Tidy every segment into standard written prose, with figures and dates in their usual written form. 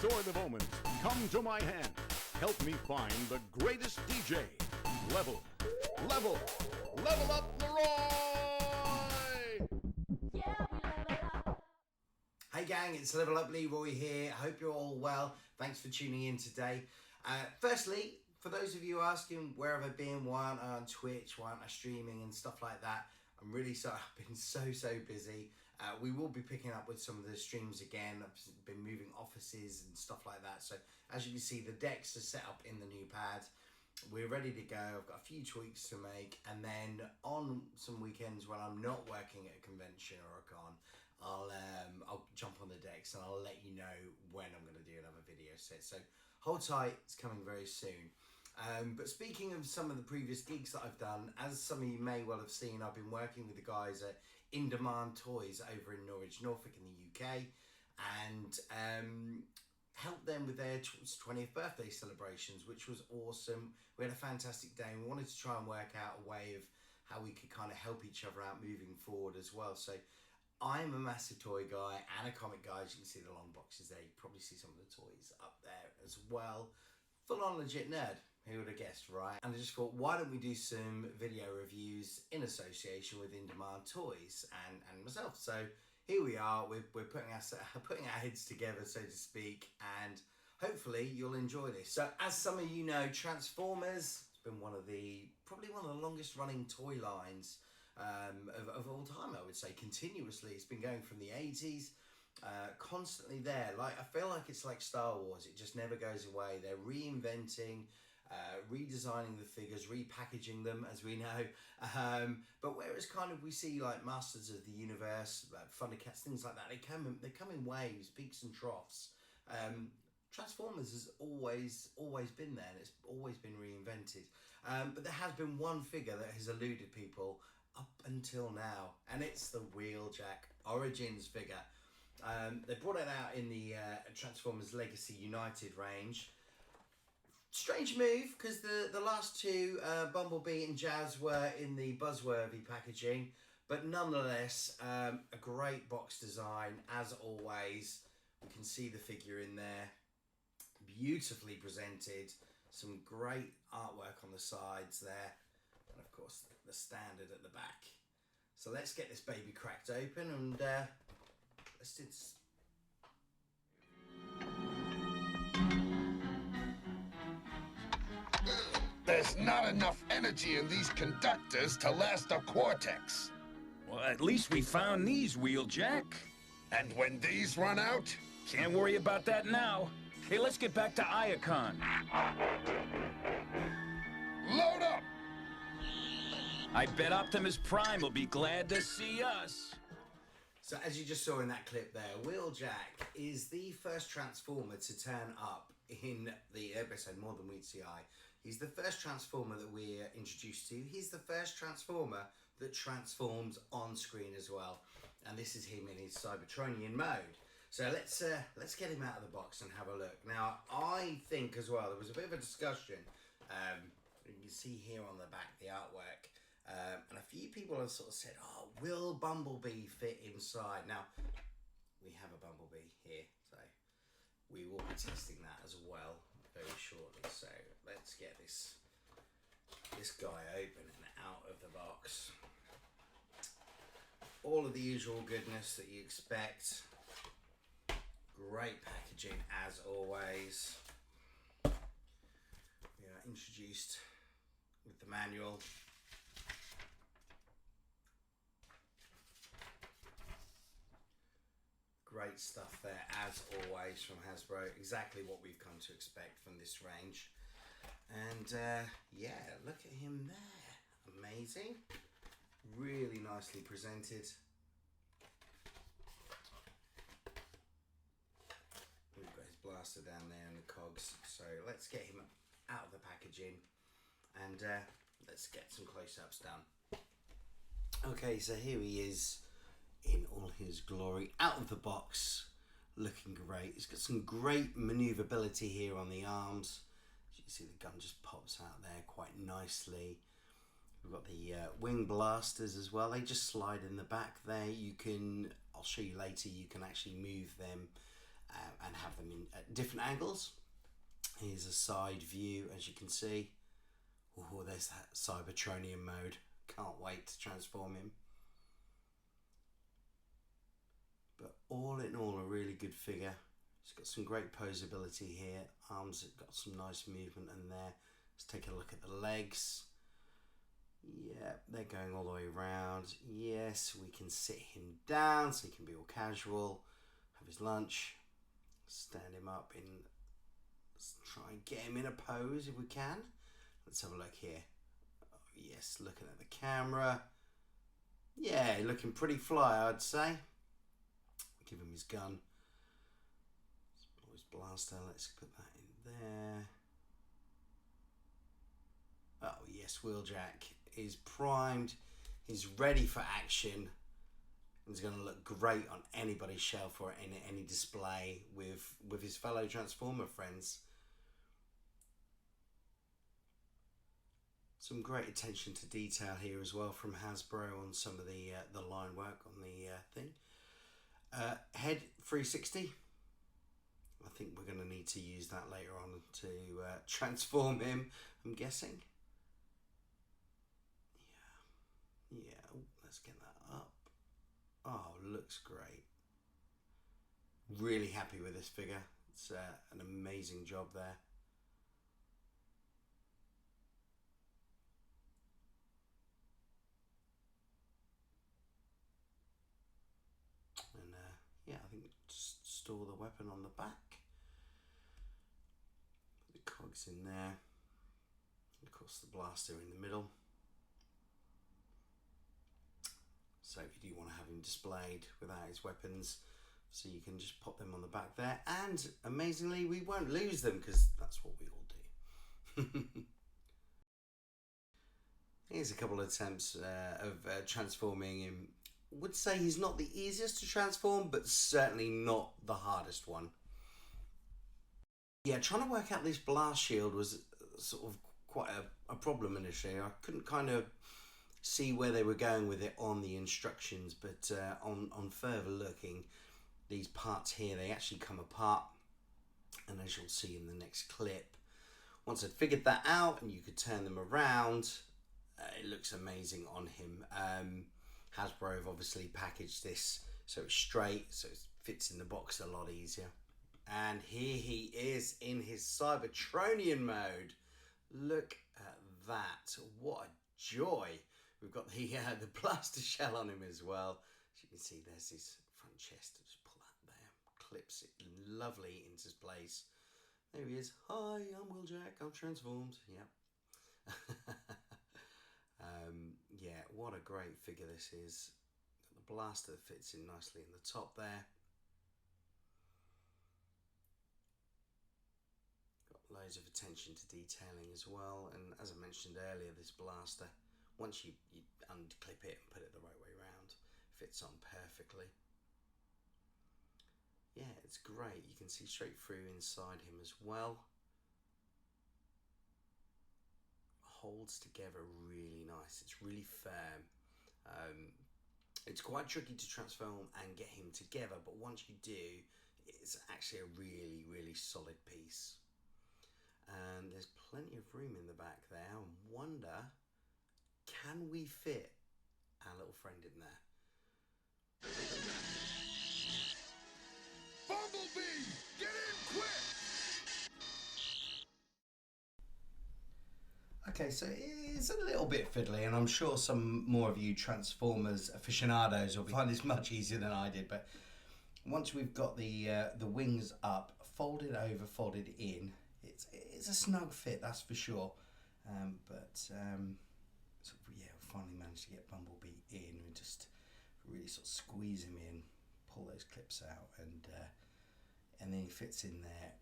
sword of omens, come to my hand. Help me find the greatest DJ. Level up Leroy! Yeah, we level up. Hey gang, it's Level Up Leroy here. I hope you're all well. Thanks for tuning in today. Firstly, for those of you asking where have I been, why aren't I on Twitch, why aren't I streaming and stuff like that, I'm really sorry. I've been so busy. We will be picking up with some of the streams again. I've been moving offices and stuff like that. So as you can see, the decks are set up in the new pad. We're ready to go. I've got a few tweaks to make, and then on some weekends when I'm not working at a convention or a con, I'll jump on the decks and I'll let you know when I'm going to do another video set. So hold tight, it's coming very soon. But speaking of some of the previous gigs that I've done, as some of you may well have seen, I've been working with the guys at In Demand Toys over in Norwich, Norfolk in the UK, and helped them with their 20th birthday celebrations, which was awesome. We had a fantastic day, and we wanted to try and work out a way of how we could kind of help each other out moving forward as well. So I'm a massive toy guy and a comic guy. As you can see the long boxes there, you probably see some of the toys up there as well. Full on legit nerd, who would have guessed, right? And I just thought, why don't we do some video reviews in association with In Demand Toys and myself. So here we are, we're putting our heads together, so to speak, and hopefully you'll enjoy this. So as some of you know, Transformers has been probably one of the longest running toy lines of all time, I would say, continuously. It's been going from the 80s, constantly there. Like, I feel like it's like Star Wars, it just never goes away. They're reinventing, redesigning the figures, repackaging them, as we know. But whereas kind of we see like Masters of the Universe, Thundercats, things like that, they come in waves, peaks and troughs. Transformers has always been there, and it's always been reinvented. But there has been one figure that has eluded people up until now, and it's the Wheeljack Origins figure. They brought it out in the Transformers Legacy United range. Strange move, because the last two, Bumblebee and Jazz, were in the Buzzworthy packaging, but nonetheless, a great box design as always. We can see the figure in there, beautifully presented, some great artwork on the sides there, and of course the standard at the back. So let's get this baby cracked open and let's do this. There's not enough energy in these conductors to last a quartex. Well, at least we found these, Wheeljack. And when these run out? Can't worry about that now. Hey, let's get back to Iacon. Load up! I bet Optimus Prime will be glad to see us. So as you just saw in that clip there, Wheeljack is the first Transformer to turn up in the episode More Than Meets the Eye. He's the first Transformer that we're introduced to. He's the first Transformer that transforms on screen as well. And this is him in his Cybertronian mode. So let's get him out of the box and have a look. Now, I think as well, there was a bit of a discussion. You can see here on the back the artwork. And a few people have sort of said, oh, will Bumblebee fit inside? Now, we have a Bumblebee here, so we will be testing that as well very shortly. So let's get this guy open and out of the box. All of the usual goodness that you expect. Great packaging as always. We are introduced with the manual. Great stuff there, as always, from Hasbro. Exactly what we've come to expect from this range. And yeah, look at him there. Amazing. Really nicely presented. We've got his blaster down there and the cogs. So let's get him out of the packaging and let's get some close-ups done. Okay, so here he is in all his glory, out of the box, looking great. He's got some great maneuverability here on the arms. As you can see, the gun just pops out there quite nicely. We've got the wing blasters as well. They just slide in the back there. You can, I'll show you later, you can actually move them and have them in at different angles. Here's a side view, as you can see. Oh, there's that Cybertronian mode. Can't wait to transform him. But all in all, a really good figure. He's got some great posability here. Arms have got some nice movement in there. Let's take a look at the legs. Yeah, they're going all the way around. Yes, we can sit him down so he can be all casual. Have his lunch. Stand him up in... Let's try and get him in a pose if we can. Let's have a look here. Oh, yes, looking at the camera. Yeah, looking pretty fly, I'd say. Give him his gun. His blaster. Let's put that in there. Oh yes, Wheeljack is primed. He's ready for action. He's going to look great on anybody's shelf or in any display with his fellow Transformer friends. Some great attention to detail here as well from Hasbro on some of the line work on the thing. Head 360. I think we're going to need to use that later on to transform him, I'm guessing. Yeah, ooh, let's get that up. Oh, looks great. Really happy with this figure. It's an amazing job there. And yeah, I think just store the weapon on the back. Put the cogs in there. Of course, the blaster in the middle. So if you do want to have him displayed without his weapons, so you can just pop them on the back there. And amazingly, we won't lose them because that's what we all do. Here's a couple of attempts of transforming him. Would say he's not the easiest to transform, but certainly not the hardest one. Yeah, trying to work out this blast shield was sort of quite a problem initially. I couldn't kind of see where they were going with it on the instructions, but on further looking, these parts here, they actually come apart, and as you'll see in the next clip, once I'd figured that out and you could turn them around, it looks amazing on him. Hasbro have obviously packaged this so it's straight, so it fits in the box a lot easier. And here he is in his Cybertronian mode. Look at that, what a joy. We've got the blaster shell on him as well. As you can see, there's his front chest. Just pull that there, clips it lovely into place. There he is. Hi, I'm Wheeljack. I'm transformed. Yep. Yeah, what a great figure this is. Got the blaster that fits in nicely in the top there. Got loads of attention to detailing as well. And as I mentioned earlier, this blaster, once you unclip it and put it the right way around, fits on perfectly. Yeah, it's great. You can see straight through inside him as well. Holds together really nice. It's really firm. It's quite tricky to transform and get him together, but once you do, it's actually a really, really solid piece. And there's plenty of room in the back there. I wonder, can we fit our little friend in there? Bumblebee, get in quick! Okay, so it's a little bit fiddly, and I'm sure some more of you Transformers aficionados will find this much easier than I did, but once we've got the wings up, folded over, folded in, it's a snug fit, that's for sure. Yeah, we finally managed to get Bumblebee in and just really sort of squeeze him in, pull those clips out, and then he fits in there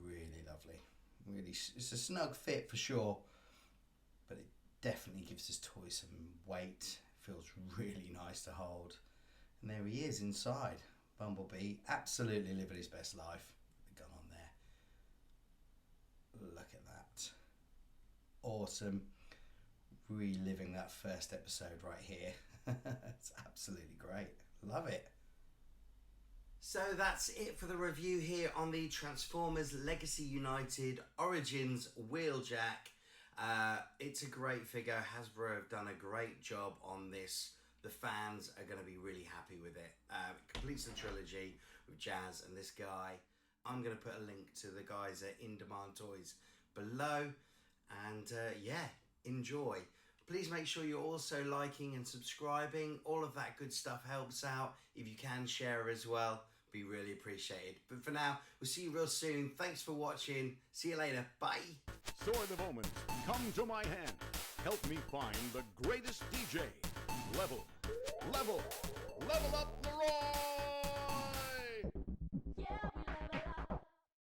really lovely. Really, it's a snug fit for sure, but it definitely gives this toy some weight. Feels really nice to hold. And there he is inside. Bumblebee, absolutely living his best life. The gun on there. Look at that. Awesome. Reliving that first episode right here. It's absolutely great. Love it. So that's it for the review here on the Transformers Legacy United Origins Wheeljack. It's a great figure. Hasbro have done a great job on this. The fans are going to be really happy with it. It completes the trilogy with Jazz and this guy. I'm going to put a link to the guys at In Demand Toys below. And yeah, enjoy. Please make sure you're also liking and subscribing. All of that good stuff helps out. If you can, share as well. Be really appreciated. But for now, we'll see you real soon. Thanks for watching. See you later. Bye. Sword of Omens, come to my hand. Help me find the greatest DJ. Level, level, level up the roar!